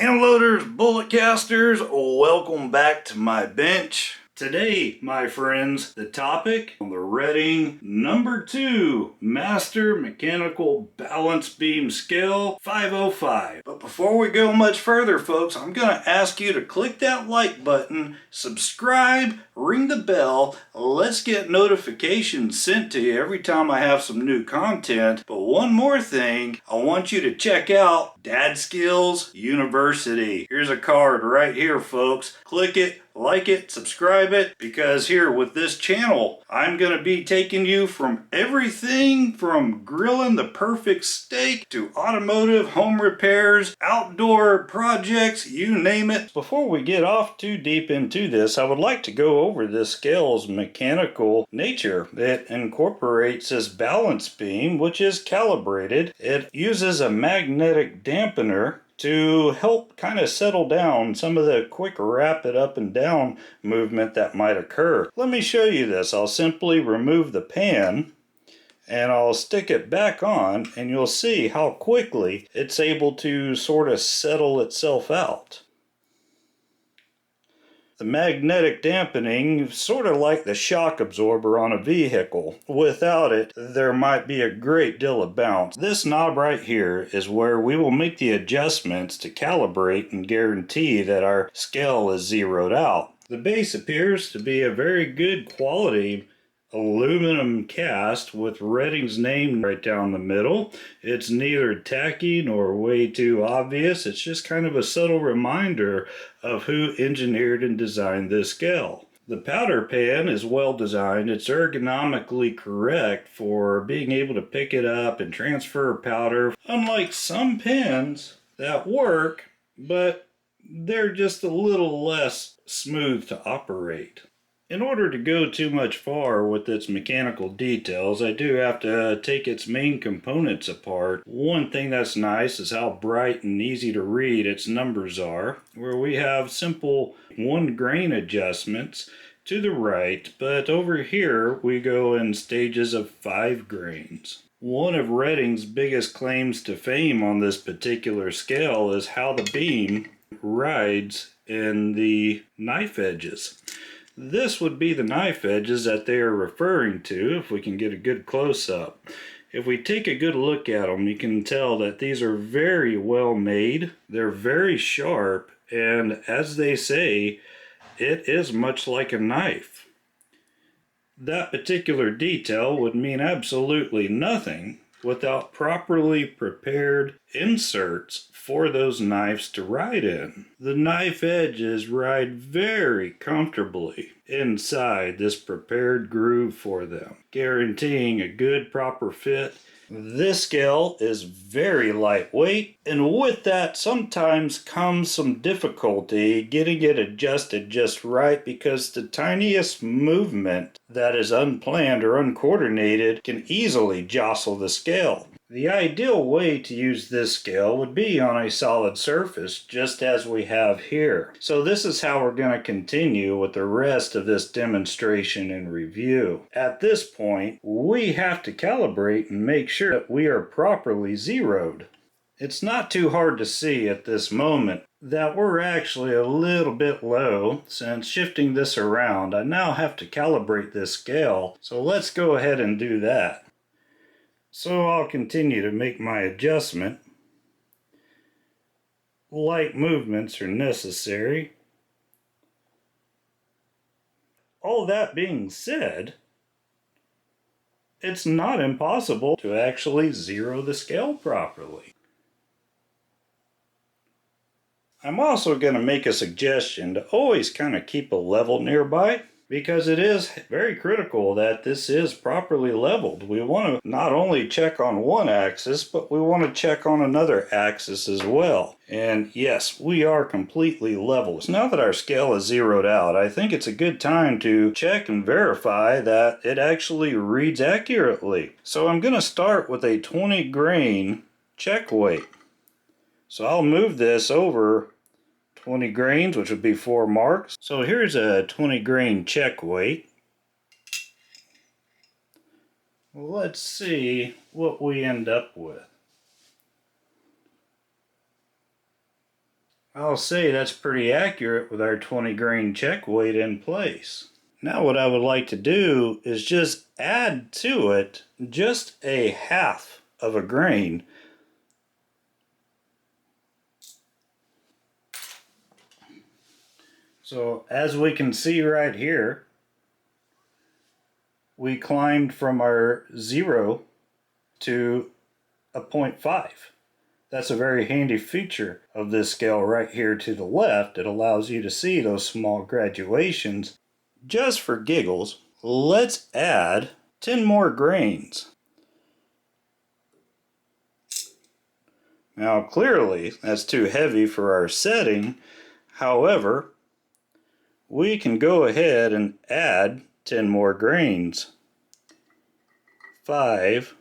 Hand loaders, bullet casters, welcome back to my bench. Today, my friends, the topic on the Redding number 2 Master Mechanical Balance Beam Scale 505. But before we go much further, folks, I'm going to ask you to click that like button, subscribe, ring the bell. Let's get notifications sent to you every time I have some new content. But one more thing, I want you to check out Dad Skills University. Here's a card right here, folks. Click it, like it, subscribe it, because here with this channel, I'm going to be taking you from everything from grilling the perfect steak to automotive, home repairs, outdoor projects, you name it. Before we get off too deep into this, I would like to go over this scale's mechanical nature. It incorporates this balance beam, which is calibrated. It uses a magnetic dampener to help kind of settle down some of the quick rapid up and down movement that might occur. Let me show you this. I'll simply remove the pan and I'll stick it back on, and you'll see how quickly it's able to sort of settle itself out. The magnetic dampening, sort of like the shock absorber on a vehicle. Without it, there might be a great deal of bounce. This knob right here is where we will make the adjustments to calibrate and guarantee that our scale is zeroed out. The base appears to be a very good quality aluminum cast with Redding's name right down the middle. It's neither tacky nor way too obvious. It's just kind of a subtle reminder of who engineered and designed this scale. The powder pan is well designed. It's ergonomically correct for being able to pick it up and transfer powder, unlike some pens that work, but they're just a little less smooth to operate. In order to go too much far with its mechanical details, I do have to take its main components apart. One thing that's nice is how bright and easy to read its numbers are, where we have simple 1 grain adjustments to the right, but over here we go in stages of 5 grains. One of Redding's biggest claims to fame on this particular scale is how the beam rides in the knife edges. This would be the knife edges that they are referring to, if we can get a good close-up. If we take a good look at them, you can tell that these are very well made. They're very sharp, and as they say, it is much like a knife. That particular detail would mean absolutely nothing without properly prepared inserts for those knives to ride in. The knife edges ride very comfortably inside this prepared groove for them, guaranteeing a good proper fit. This scale is very lightweight, and with that sometimes comes some difficulty getting it adjusted just right, because the tiniest movement that is unplanned or uncoordinated can easily jostle the scale. The ideal way to use this scale would be on a solid surface, just as we have here. So this is how we're going to continue with the rest of this demonstration and review. At this point, we have to calibrate and make sure that we are properly zeroed. It's not too hard to see at this moment that we're actually a little bit low. Since shifting this around, I now have to calibrate this scale. So let's go ahead and do that. So I'll continue to make my adjustment. Light movements are necessary. All that being said, it's not impossible to actually zero the scale properly. I'm also going to make a suggestion to always kind of keep a level nearby, because it is very critical that this is properly leveled. We want to not only check on one axis, but we want to check on another axis as well. And yes, we are completely level. So now that our scale is zeroed out, I think it's a good time to check and verify that it actually reads accurately. So I'm going to start with a 20 grain check weight. So I'll move this over 20 grains, which would be 4 marks. So here's a 20 grain check weight. Let's see what we end up with. I'll say that's pretty accurate with our 20 grain check weight in place. Now what I would like to do is just add to it just a half of a grain. So as we can see right here, we climbed from our 0 to a 0.5. That's a very handy feature of this scale right here to the left. It allows you to see those small graduations. Just for giggles, let's add 10 more grains. Now clearly that's too heavy for our setting. However, we can go ahead and add 10 more grains. 5,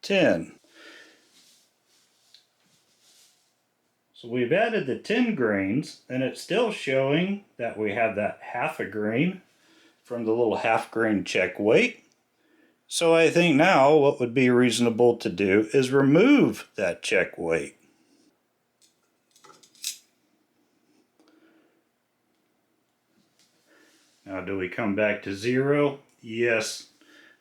10. So we've added the 10 grains, and it's still showing that we have that half a grain from the little half grain check weight. So I think now what would be reasonable to do is remove that check weight. Now do we come back to 0? Yes,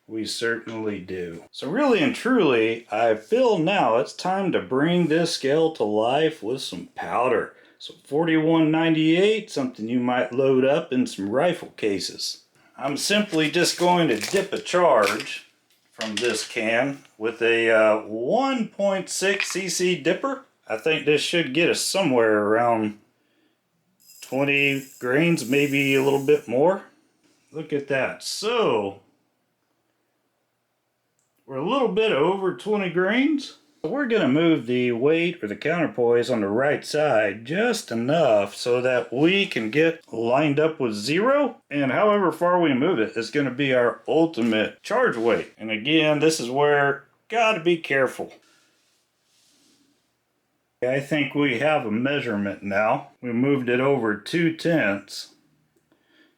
we certainly do. So really and truly, I feel now it's time to bring this scale to life with some powder. So 4198, something you might load up in some rifle cases. I'm simply just going to dip a charge from this can with a 1.6 cc dipper. I think this should get us somewhere around 20 grains, maybe a little bit more. Look at that. So we're a little bit over 20 grains. We're going to move the weight or the counterpoise on the right side just enough so that we can get lined up with 0. And however far we move it is going to be our ultimate charge weight. And again, this is where got to be careful. I think we have a measurement now. We moved it over 2/10.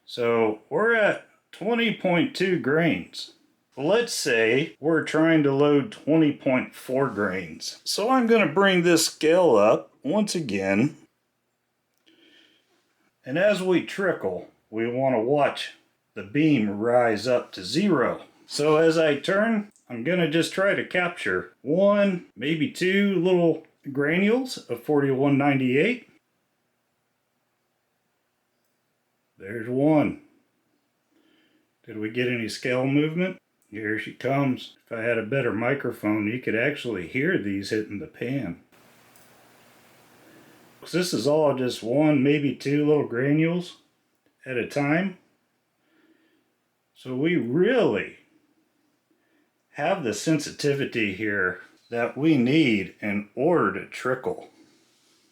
So we're at 20.2 grains. Let's say we're trying to load 20.4 grains. So I'm going to bring this scale up once again. And as we trickle, we want to watch the beam rise up to 0. So as I turn, I'm going to just try to capture 1, maybe 2 little granules of 4198. There's 1. Did we get any scale movement? Here she comes. If I had a better microphone, you could actually hear these hitting the pan. This is all just 1, maybe 2 little granules at a time. So we really have the sensitivity here that we need in order to trickle.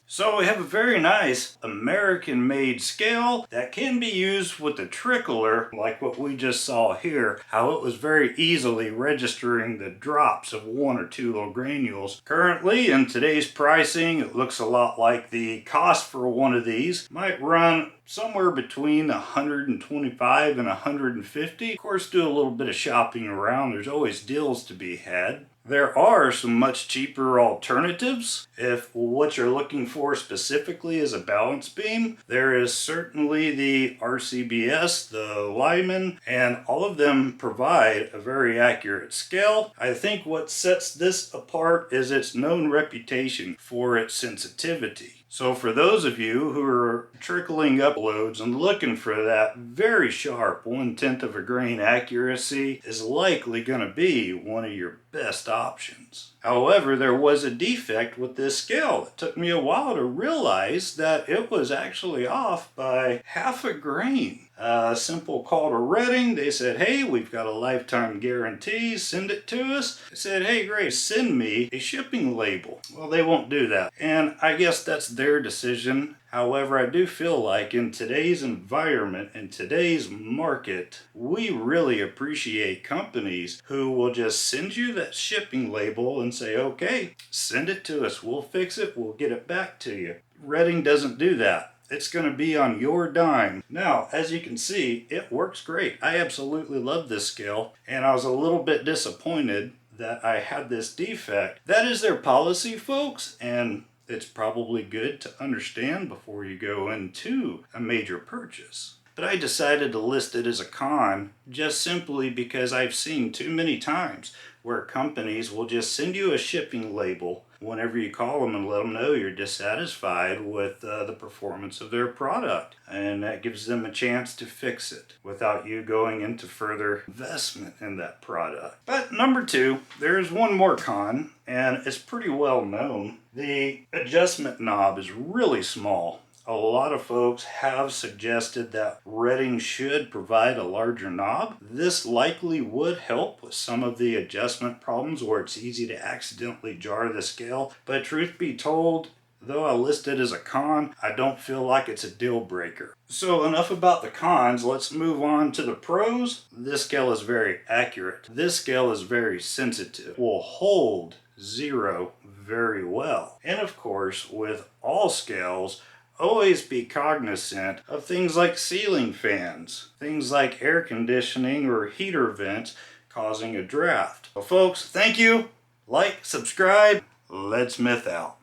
So we have a very nice American-made scale that can be used with the trickler, like what we just saw here, how it was very easily registering the drops of 1 or 2 little granules. Currently, in today's pricing, it looks a lot like the cost for one of these might run somewhere between 125 and 150. Of course, do a little bit of shopping around. There's always deals to be had. There are some much cheaper alternatives. If what you're looking for specifically is a balance beam, there is certainly the RCBS, the Lyman, and all of them provide a very accurate scale. I think what sets this apart is its known reputation for its sensitivity. So for those of you who are trickling up loads and looking for that very sharp 1/10 of a grain accuracy is likely going to be one of your best options. However, there was a defect with this scale. It took me a while to realize that it was actually off by half a grain. A simple call to Redding. They said, hey, we've got a lifetime guarantee, send it to us. I said, hey, great, send me a shipping label. Well, they won't do that. And I guess that's their decision. However, I do feel like in today's environment, in today's market, we really appreciate companies who will just send you that shipping label and say, okay, send it to us. We'll fix it. We'll get it back to you. Redding doesn't do that. It's going to be on your dime. Now, as you can see, it works great. I absolutely love this scale, and I was a little bit disappointed that I had this defect. That is their policy, folks, and it's probably good to understand before you go into a major purchase. But I decided to list it as a con just simply because I've seen too many times where companies will just send you a shipping label whenever you call them and let them know you're dissatisfied with the performance of their product. And that gives them a chance to fix it without you going into further investment in that product. But number two, there's one more con, and it's pretty well known. The adjustment knob is really small. A lot of folks have suggested that Redding should provide a larger knob. This likely would help with some of the adjustment problems where it's easy to accidentally jar the scale. But truth be told, though I list it as a con, I don't feel like it's a deal breaker. So enough about the cons, let's move on to the pros. This scale is very accurate. This scale is very sensitive. Will hold zero very well. And of course, with all scales, always be cognizant of things like ceiling fans, things like air conditioning or heater vents causing a draft. Well, folks, thank you. Like, subscribe. Let's myth out.